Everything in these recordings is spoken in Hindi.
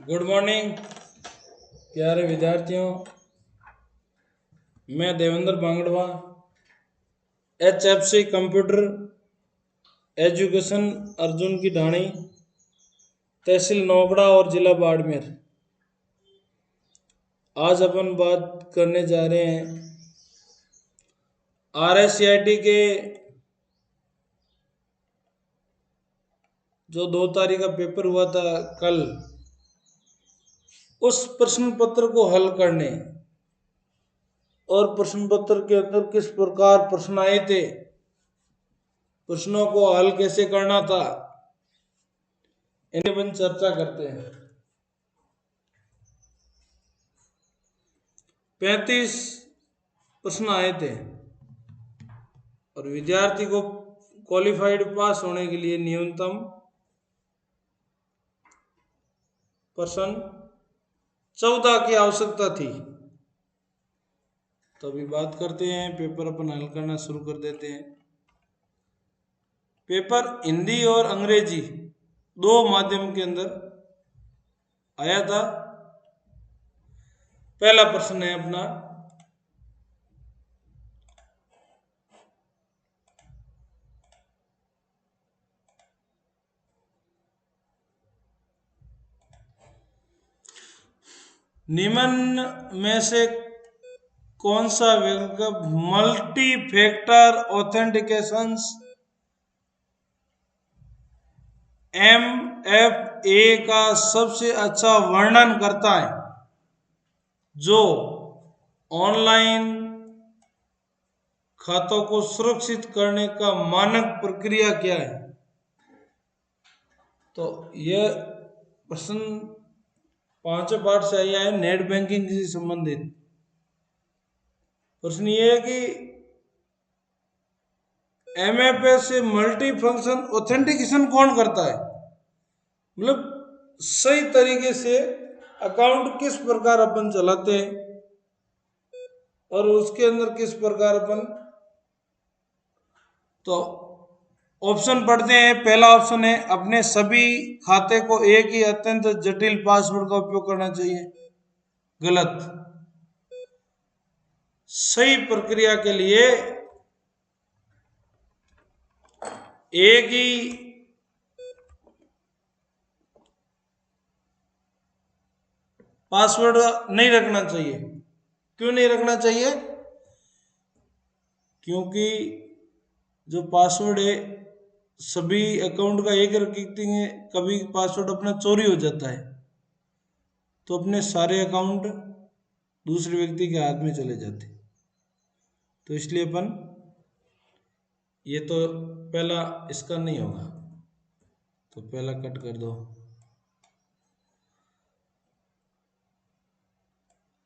गुड मॉर्निंग प्यारे विद्यार्थियों। मैं Devendra Bangarwa HFC computer education Arjun की ढाणी तहसील नौगड़ा और जिला बाड़मेर। आज अपन बात करने जा रहे हैं RSCIT के जो 2 तारीख का पेपर हुआ था कल, उस प्रश्न पत्र को हल करने और प्रश्न पत्र के अंदर किस प्रकार प्रश्न आए थे, प्रश्नों को हल कैसे करना था, इन्हें अपन चर्चा करते हैं। 35 प्रश्न आए थे और विद्यार्थी को क्वालिफाइड पास होने के लिए न्यूनतम प्रश्न 14 की आवश्यकता थी। तो अभी बात करते हैं, पेपर अपन हल करना शुरू कर देते हैं। पेपर हिंदी और अंग्रेजी 2 माध्यम के अंदर आया था। पहला प्रश्न है अपना, निम्न में से कौन सा विकल्प मल्टी फैक्टर ऑथेंटिकेशंस MFA का सबसे अच्छा वर्णन करता है, जो ऑनलाइन खातों को सुरक्षित करने का मानक प्रक्रिया क्या है। तो यह प्रश्न 5 पार्ट से आया है, नेट बैंकिंग से संबंधित प्रश्न। ये है कि MFA से मल्टी फंक्शन ऑथेंटिकेशन कौन करता है, मतलब सही तरीके से अकाउंट किस प्रकार अपन चलाते हैं और उसके अंदर किस प्रकार अपन। तो ऑप्शन पढ़ते हैं। पहला ऑप्शन है, अपने सभी खाते को एक ही अत्यंत जटिल पासवर्ड का उपयोग करना चाहिए। गलत। सही प्रक्रिया के लिए एक ही पासवर्ड नहीं रखना चाहिए। क्यों नहीं रखना चाहिए? क्योंकि जो पासवर्ड है सभी अकाउंट का एक रखेंगे, कभी पासवर्ड अपना चोरी हो जाता है तो अपने सारे अकाउंट दूसरे व्यक्ति के हाथ में चले जाते। तो इसलिए अपन ये तो पहला इसका नहीं होगा, तो पहला कट कर दो।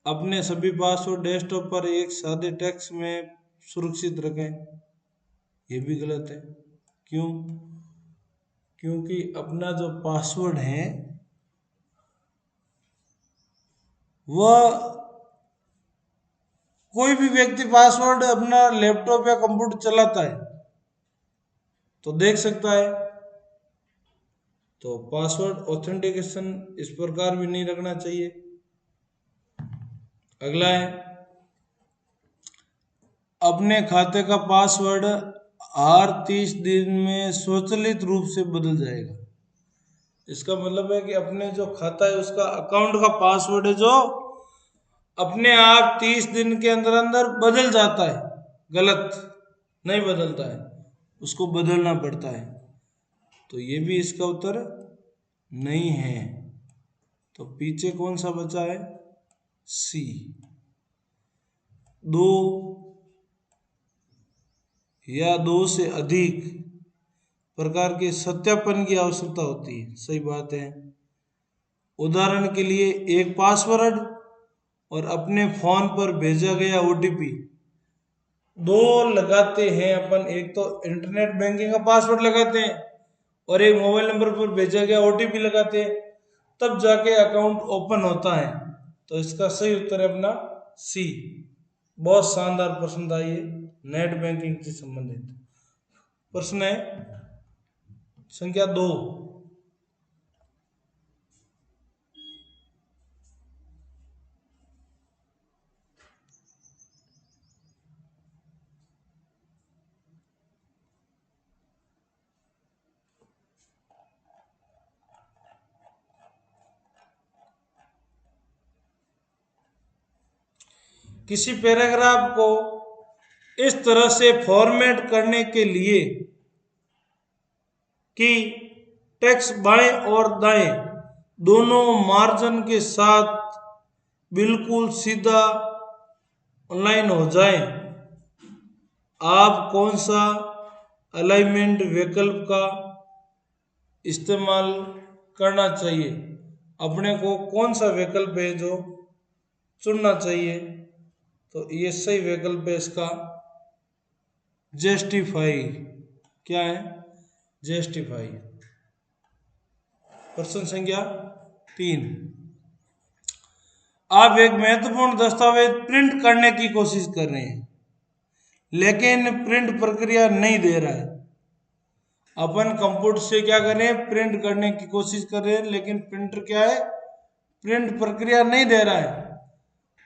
अपने सभी पासवर्ड डेस्कटॉप पर एक सादे टेक्स्ट में सुरक्षित रखें। ये भी गलत है। क्यों? क्योंकि अपना जो पासवर्ड है वह कोई भी व्यक्ति पासवर्ड अपना लैपटॉप या कंप्यूटर चलाता है तो देख सकता है। तो पासवर्ड ऑथेंटिकेशन इस प्रकार भी नहीं रखना चाहिए। अगला है, अपने खाते का पासवर्ड हर 30 दिन में स्वचालित रूप से बदल जाएगा। इसका मतलब है कि अपने जो खाता है उसका अकाउंट का पासवर्ड है जो अपने आप 30 दिन के अंदर अंदर बदल जाता है। गलत। नहीं बदलता है, उसको बदलना पड़ता है। तो ये भी इसका उत्तर नहीं है। तो पीछे कौन सा बचा है? सी। 2 या 2 से अधिक प्रकार के सत्यापन की आवश्यकता होती है। सही बात है। उदाहरण के लिए एक पासवर्ड और अपने फोन पर भेजा गया OTP 2 लगाते हैं अपन। एक तो इंटरनेट बैंकिंग का पासवर्ड लगाते हैं और एक मोबाइल नंबर पर भेजा गया OTP लगाते हैं, तब जाके अकाउंट ओपन होता है। तो इसका सही उत्तर है अपना सी। बहुत शानदार प्रश्न था ये, नेट बैंकिंग से संबंधित प्रश्न है। संख्या 2, किसी पैराग्राफ को इस तरह से फॉर्मेट करने के लिए कि टेक्स्ट बाएं और दाएं दोनों मार्जिन के साथ बिल्कुल सीधा अलाइन हो जाए, आप कौन सा अलाइनमेंट विकल्प का इस्तेमाल करना चाहिए? अपने को कौन सा विकल्प है जो चुनना चाहिए? तो ये सही विकल्प है इसका जस्टिफाई। क्या है? जस्टिफाई। प्रश्न संख्या 3, आप एक महत्वपूर्ण दस्तावेज प्रिंट करने की कोशिश कर रहे हैं लेकिन प्रिंट प्रक्रिया नहीं दे रहा है। अपन कंप्यूटर से क्या कर रहे हैं? प्रिंट करने की कोशिश कर रहे हैं लेकिन प्रिंटर क्या है? प्रिंट प्रक्रिया नहीं दे रहा है।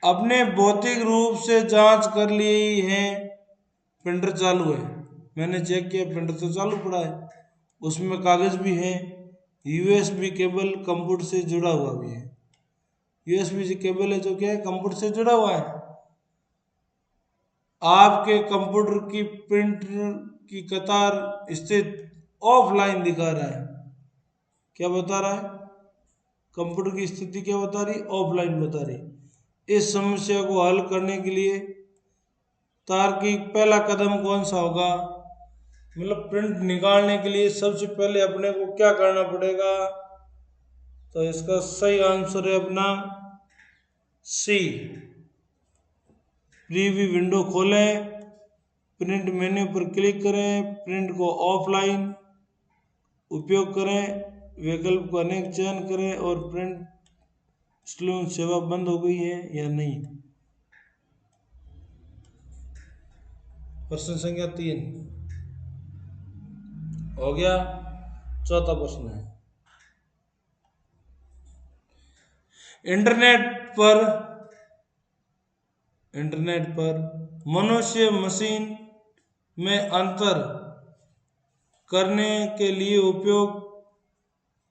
अपने भौतिक रूप से जांच कर ली है, प्रिंटर चालू है, मैंने चेक किया प्रिंटर तो चालू पड़ा है, उसमें कागज भी है, यूएसबी केबल कंप्यूटर से जुड़ा हुआ भी है। यूएसबी केबल है जो क्या है? कंप्यूटर से जुड़ा हुआ है। आपके कंप्यूटर की प्रिंटर की कतार स्थित ऑफलाइन दिखा रहा है। क्या बता रहा है? कंप्यूटर की स्थिति क्या बता रही? ऑफलाइन बता रही। इस समस्या को हल करने के लिए तार्किक पहला कदम कौन सा होगा? मतलब प्रिंट निकालने के लिए सबसे पहले अपने को क्या करना पड़ेगा? तो इसका सही आंसर है अपना सी। प्रीव्यू विंडो खोलें, प्रिंट मेन्यू पर क्लिक करें, प्रिंट को ऑफलाइन उपयोग करें, विकल्प को अनेक चयन करें और प्रिंट स्लून सेवा बंद हो गई है या नहीं। प्रश्न संख्या 3 हो गया। चौथा प्रश्न है, इंटरनेट पर मनुष्य मशीन में अंतर करने के लिए उपयोग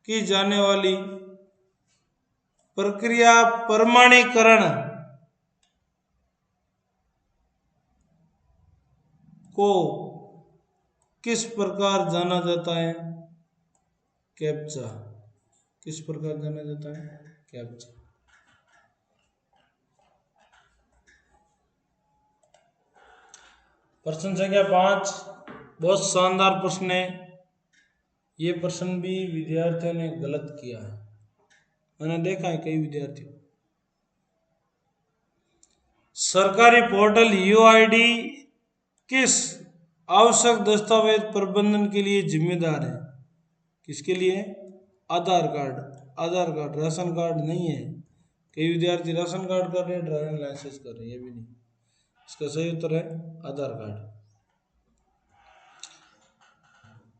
की जाने वाली प्रक्रिया प्रमाणीकरण को किस प्रकार जाना जाता है? कैप्चा। किस प्रकार जाना जाता है? कैप्चा। प्रश्न संख्या 5 बहुत शानदार प्रश्न है। ये प्रश्न भी विद्यार्थियों ने गलत किया है, मैंने देखा है कई विद्यार्थियों। सरकारी पोर्टल यूआईडी किस आवश्यक दस्तावेज प्रबंधन के लिए जिम्मेदार है? किसके लिए? आधार कार्ड। आधार कार्ड, राशन कार्ड नहीं है। कई विद्यार्थी राशन कार्ड कर रहे हैं, ड्राइविंग लाइसेंस कर रहे हैं, ये भी नहीं। इसका सही उत्तर है आधार कार्ड।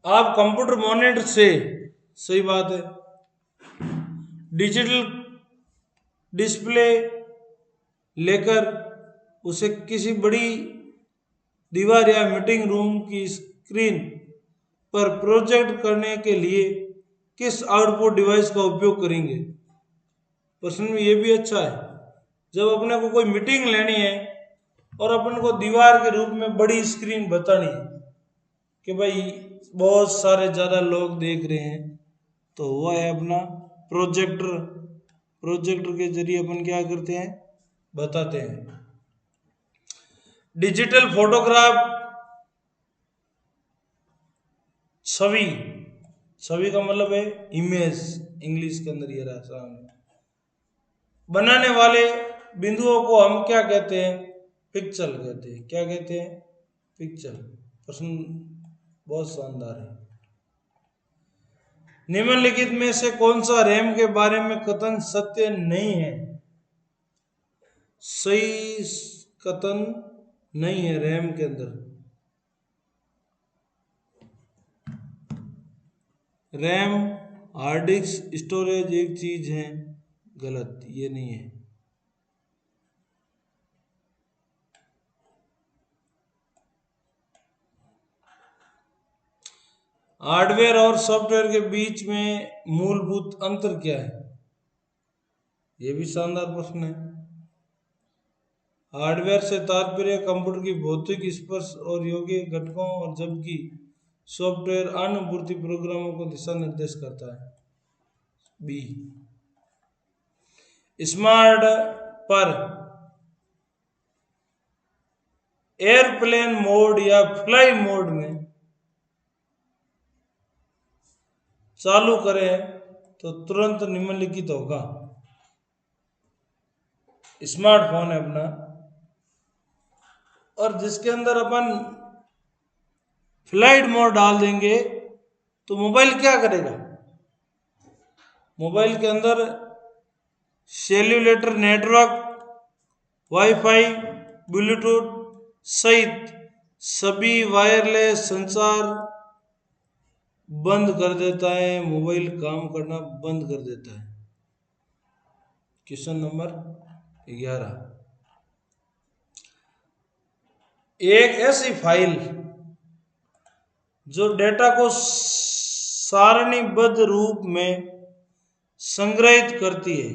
आप कंप्यूटर मॉनिटर से, सही बात है, डिजिटल डिस्प्ले लेकर उसे किसी बड़ी दीवार या मीटिंग रूम की स्क्रीन पर प्रोजेक्ट करने के लिए किस आउटपुट डिवाइस का उपयोग करेंगे? प्रश्न में ये भी अच्छा है। जब अपने को कोई मीटिंग लेनी है और अपन को दीवार के रूप में बड़ी स्क्रीन बतानी है कि भाई बहुत सारे ज़्यादा लोग देख रहे हैं, तो वह है अपना प्रोजेक्टर। प्रोजेक्टर के जरिए अपन क्या करते हैं? बताते हैं। डिजिटल फोटोग्राफ छवि, छवि का मतलब है इमेज, इंग्लिश के अंदर ये रहा सामने। बनाने वाले बिंदुओं को हम क्या कहते हैं? पिक्सल कहते हैं। क्या कहते हैं? पिक्सल। प्रश्न बहुत शानदार है। निम्नलिखित में से कौन सा रैम के बारे में कथन सत्य नहीं है? सही कथन नहीं है रैम के अंदर। रैम हार्ड डिस्क स्टोरेज एक चीज है, गलत, ये नहीं है। हार्डवेयर और सॉफ्टवेयर के बीच में मूलभूत अंतर क्या है? यह भी शानदार प्रश्न है। हार्डवेयर से तात्पर्य कंप्यूटर की भौतिक स्पर्श और यौगिक घटकों और जबकि सॉफ्टवेयर अनुभूति प्रोग्रामों को दिशा निर्देश करता है। बी। स्मार्ट पर एयरप्लेन मोड या फ्लाई मोड में चालू करें तो तुरंत निम्नलिखित होगा। स्मार्टफोन है अपना, और जिसके अंदर अपन फ्लाइट मोड डाल देंगे तो मोबाइल क्या करेगा? मोबाइल के अंदर सेल्यूलेटर नेटवर्क, वाईफाई, ब्लूटूथ सहित सभी वायरलेस संचार बंद कर देता है, मोबाइल काम करना बंद कर देता है। Question number 11। एक ऐसी फाइल जो डेटा को सारणीबद्ध रूप में संग्रहित करती है,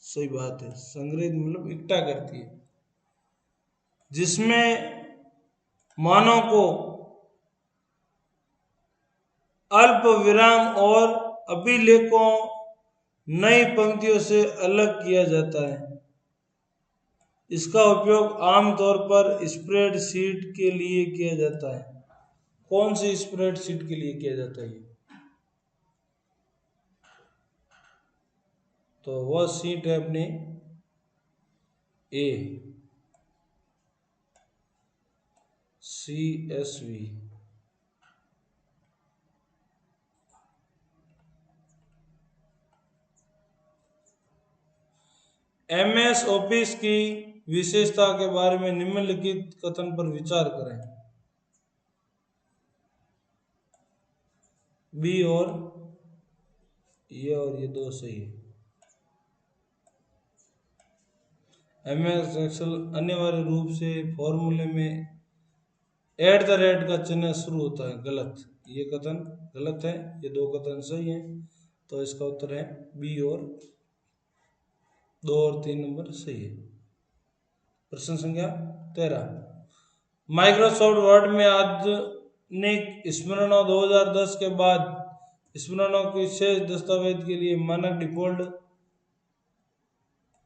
सही बात है, संग्रहित मतलब इकट्ठा करती है, जिसमें मानों को अल्प विराम और अभिलेखों नई पंक्तियों से अलग किया जाता है। इसका उपयोग आमतौर पर स्प्रेडशीट के लिए किया जाता है। कौन सी स्प्रेडशीट के लिए किया जाता है? तो वह सीट है अपनी ए, CSV। MS ऑफिस की विशेषता के बारे में निम्नलिखित कथन पर विचार करें। बी और ये दो सही है। MS एक्सेल अनिवार्य रूप से फॉर्मूले में @ का चिन्ह शुरू होता है। गलत, ये कथन गलत है, ये दो कथन सही है, तो इसका उत्तर है बी और 2 और 3 नंबर सही है। प्रश्न संख्या 13। माइक्रोसॉफ्ट वर्ड में आधुनिक स्मरणों 2010 के बाद स्मरणों के शेष दस्तावेज के लिए मानक डिफॉल्ट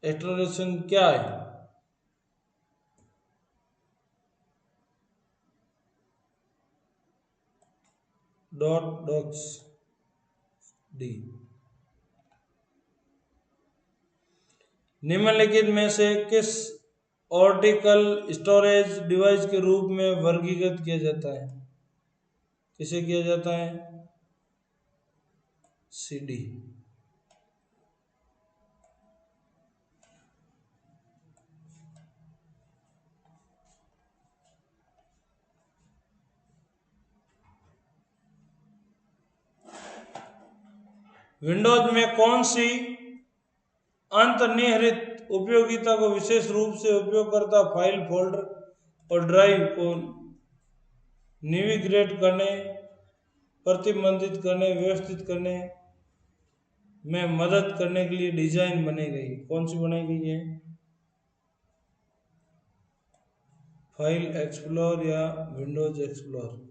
एक्सटेंशन क्या है? .docs D. निम्नलिखित में से किस ऑप्टिकल स्टोरेज डिवाइस के रूप में वर्गीकृत किया जाता है? किसे किया जाता है? CD। विंडोज में कौन सी अंतर्निहित उपयोगिता को विशेष रूप से उपयोगकर्ता फाइल, फोल्डर और ड्राइव को नेविगेट करने, प्रतिबंधित करने, व्यवस्थित करने में मदद करने के लिए डिजाइन बनाई गई? कौन सी बनाई गई है? फाइल एक्सप्लोर या Windows explore.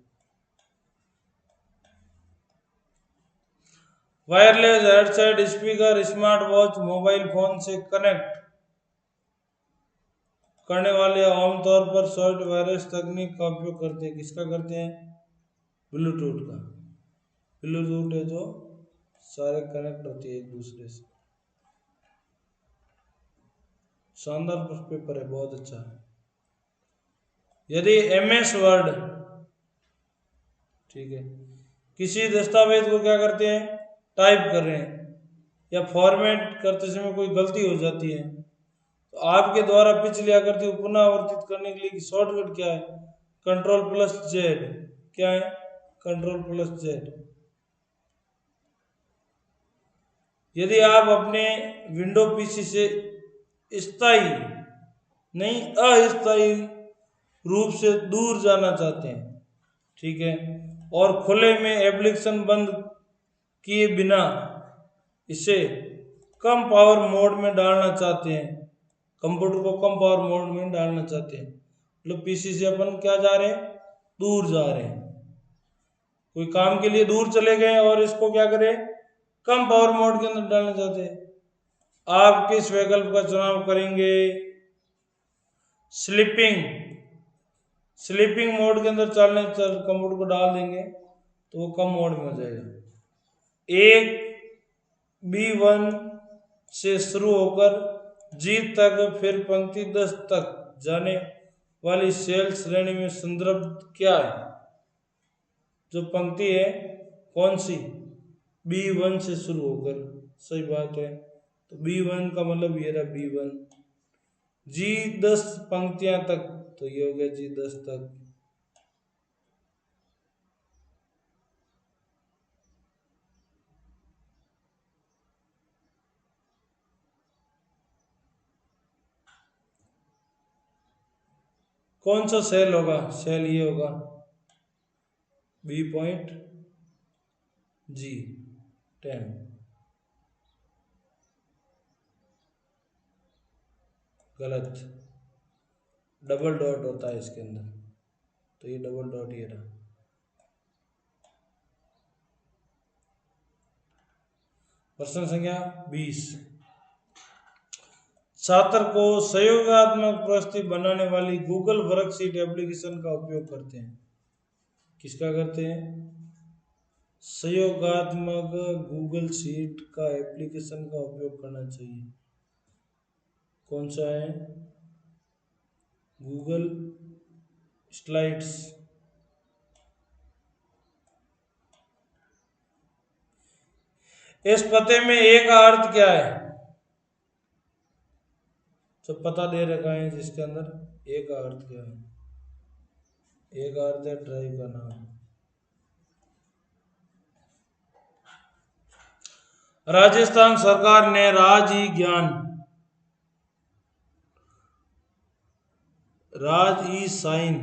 Wireless headset, speaker, smart watch, mobile phone से कनेक्ट करने वाले आमतौर पर सॉफ्ट वायरलेस तकनीक का उपयोग करते हैं। किसका करते हैं? ब्लूटूथ का। ब्लूटूथ है जो सारे कनेक्ट होते हैं एक दूसरे से। शानदार पेपर है, बहुत अच्छा है। यदि MS वर्ड, ठीक है, किसी दस्तावेज को क्या करते हैं? टाइप कर रहे हैं या फॉर्मेट करते समय कोई गलती हो जाती है, तो आपके द्वारा पिछली आकृति को पुनरावर्तित करने के लिए शॉर्टकट क्या है? Ctrl+Z। क्या है? Ctrl+Z। यदि आप अपने विंडो PC से स्थायी नहीं अस्थायी रूप से दूर जाना चाहते हैं, ठीक है, और खुले में एप्लीकेशन बंद किए बिना इसे कम पावर मोड में डालना चाहते हैं, कंप्यूटर को कम पावर मोड में डालना चाहते हैं, मतलब पीसी से अपन क्या जा रहे हैं, दूर जा रहे हैं, कोई काम के लिए दूर चले गए और इसको क्या करें, कम पावर मोड के अंदर डालना चाहते हैं। आप किस विकल्प का चुनाव करेंगे? स्लीपिंग। स्लीपिंग मोड के अंदर कंप्यूटर को डाल देंगे तो वो कम मोड में हो जाएगा। एक B1 से शुरू होकर G तक, फिर पंक्ति 10 तक जाने वाली सेल श्रेणी में संदर्भ क्या है? जो पंक्ति है कौन सी? B1 से शुरू होकर, सही बात है। तो B1 का मतलब ये रहा B1। G 10 पंक्तियां तक, तो ये हो गया G 10 तक। कौन सा सेल होगा? सेल ये होगा B.G10। गलत, डबल डॉट होता है इसके अंदर, तो ये डबल डॉट ये रहा। प्रश्न संख्या 20। छात्र को सहयोगात्मक प्रस्तुति बनाने वाली गूगल वर्कशीट एप्लीकेशन का उपयोग करते हैं। किसका करते हैं? सहयोगात्मक गूगल शीट का एप्लीकेशन का उपयोग करना चाहिए। कौन सा है? Google slides. इस पते में ए का अर्थ क्या है? जो पता दे रखा है जिसके अंदर ए का अर्थ क्या है? ए का अर्थ है ड्राइव का नाम। राजस्थान सरकार ने राज ई साइन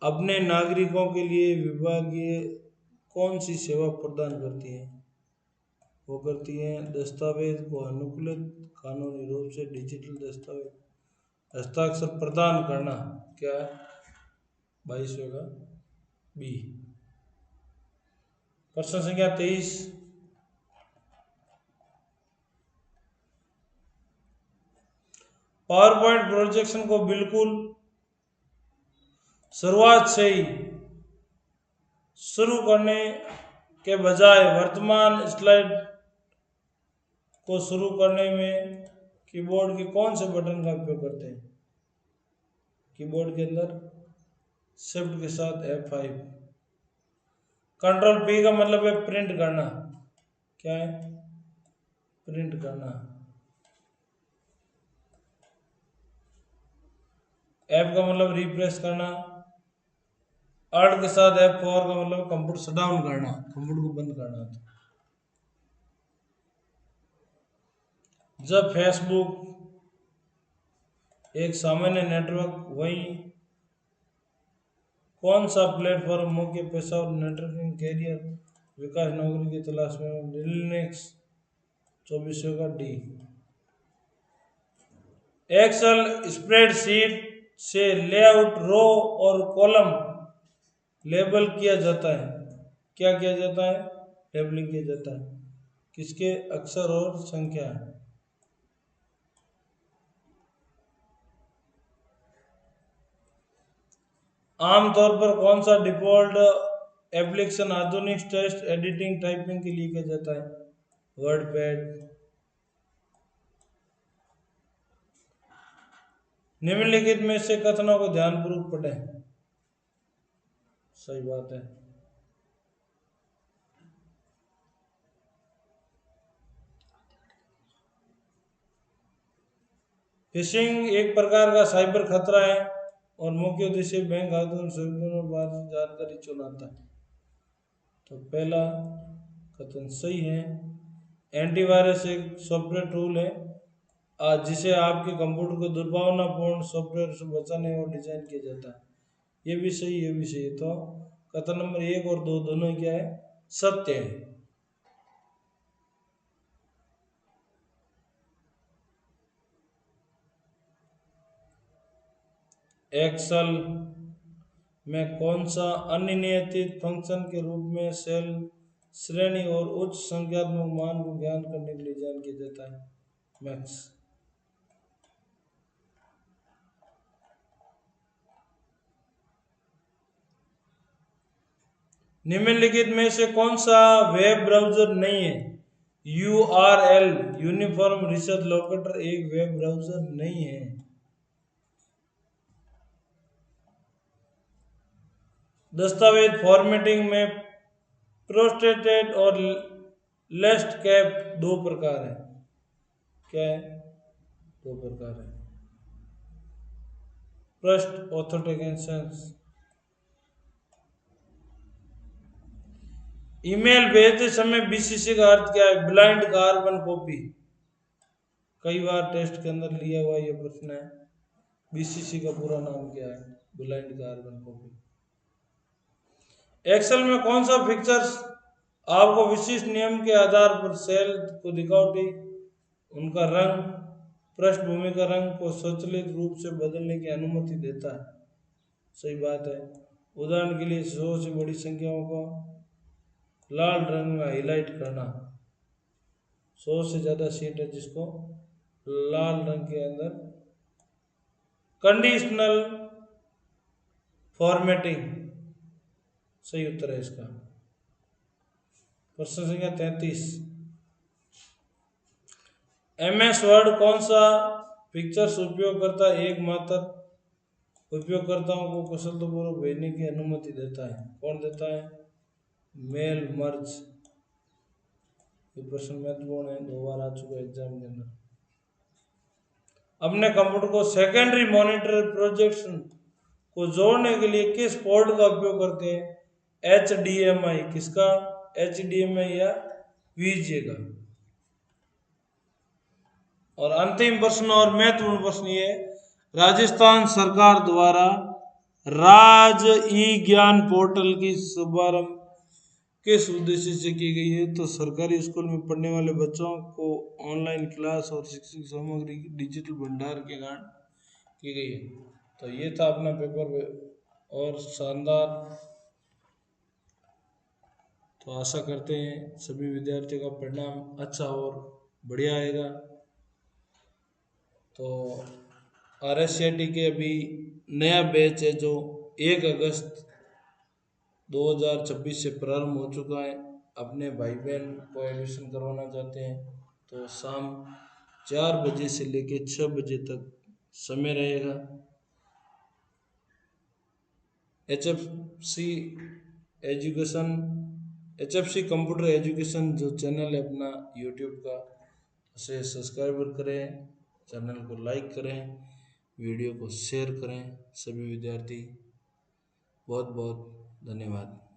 अपने नागरिकों के लिए विभागीय कौन सी सेवा प्रदान करती है? वो करती है दस्तावेज को अनुकूलित कानूनी रूप से डिजिटल दस्तावेज हस्ताक्षर प्रदान करना। क्या है? 22 होगा बी। प्रश्न संख्या 23। पावर पॉइंट प्रोजेक्शन को बिल्कुल शुरुआत से ही शुरू करने के बजाय वर्तमान स्लाइड को शुरू करने में कीबोर्ड के कौन से बटन का उपयोग करते हैं? कीबोर्ड के अंदर शिफ्ट के साथ F5। कंट्रोल P का मतलब है प्रिंट करना। क्या है? प्रिंट करना। F का मतलब रिफ्रेश करना। Alt के साथ F4 का मतलब कंप्यूटर शट डाउन करना, कंप्यूटर को बंद करना। जब फेसबुक एक सामान्य नेटवर्क, वही कौन सा प्लेटफॉर्म मुख्य पेशा और नेटवर्किंग कैरियर विकास नौकरी की तलाश में? लिनक्स। 24 का डी। एक्सेल स्प्रेडशीट से लेआउट रो और कॉलम लेबल किया जाता है। क्या किया जाता है? लेबलिंग किया जाता है। किसके? अक्षर और संख्या। आमतौर पर कौन सा डिफॉल्ट एप्लीकेशन आधुनिक टेक्स्ट एडिटिंग टाइपिंग के लिए किया जाता है? वर्डपैड। निम्नलिखित में से कथनों को ध्यानपूर्वक पढ़ें। सही बात है। फिशिंग एक प्रकार का साइबर खतरा है और मुख्य उद्देश्य बैंक खातों और जानकारी चुराता है। तो पहला कथन सही है। एंटीवायरस एक सॉफ्टवेयर टूल है जिसे आपके कंप्यूटर को दुर्भावनापूर्ण सॉफ्टवेयर से बचाने और डिजाइन किया जाता है। ये भी सही, ये भी सही है। तो कथन नंबर 1 और 2 दोनों क्या है? सत्य है। एक्सेल में कौन सा अनियंत्रित फंक्शन के रूप में सेल श्रेणी और उच्च संख्यात्मक मान को ज्ञात करने के लिए जान किया जाता है? मैक्स। निम्नलिखित में से कौन सा वेब ब्राउज़र नहीं है? URL यूनिफॉर्म रिसर्च लोकेटर एक वेब ब्राउज़र नहीं है। दस्तावेज फॉर्मेटिंग में प्रोस्टेटेड और लेस्ट कैप दो प्रकार है। क्या है? दो प्रकार है। First authentication. ईमेल भेजते समय BCC का अर्थ क्या है? Blind carbon copy. कई बार टेस्ट के अंदर लिया हुआ यह प्रश्न है। BCC का पूरा नाम क्या है? Blind carbon copy. एक्सेल में कौन सा फीचर्स आपको विशिष्ट नियम के आधार पर सेल को दिखावटी, उनका रंग, पृष्ठभूमि का रंग को स्वचालित रूप से बदलने की अनुमति देता है? सही बात है। उदाहरण के लिए 100 से बड़ी संख्याओं को लाल रंग में हाईलाइट करना। 100 से ज्यादा सीट है जिसको लाल रंग के अंदर कंडीशनल फॉर्मेटिंग सही उत्तर है इसका। प्रश्न संख्या 33। MS वर्ड कौन सा पिक्चर्स उपयोग करता है एकमात्र उपयोगकर्ताओं को कुशलतापूर्वक भेजने की अनुमति देता है? कौन देता है? Mail merge. ये प्रश्न महत्वपूर्ण है, 2 बार आ चुका है एग्जाम के अंदर। अपने कंप्यूटर को सेकेंडरी मॉनिटर प्रोजेक्शन को जोड़ने के लिए किस पोर्ट का उपयोग करते हैं? HDMI। किसका? HDMI या VGA का। और अंतिम प्रश्न और महत्वपूर्ण प्रश्न ये, राजस्थान सरकार द्वारा राज ई ज्ञान पोर्टल की शुभारंभ किस उद्देश्य से की गई है? तो सरकारी स्कूल में पढ़ने वाले बच्चों को ऑनलाइन क्लास और शैक्षिक सामग्री की डिजिटल भंडार के कारण की गई है। तो ये था अपना पेपर और शानदार। तो आशा करते हैं सभी विद्यार्थियों का परिणाम अच्छा और बढ़िया आएगा। तो RSCT के अभी नया बैच है जो 1 अगस्त 2026 से प्रारंभ हो चुका है। अपने भाई बहन को एडमिशन करवाना चाहते हैं तो शाम 4 बजे से लेकर 6 बजे तक समय रहेगा। HFC कंप्यूटर एजुकेशन जो चैनल है अपना यूट्यूब का, उसे सब्सक्राइब करें, चैनल को लाइक करें, वीडियो को शेयर करें। सभी विद्यार्थी बहुत बहुत धन्यवाद।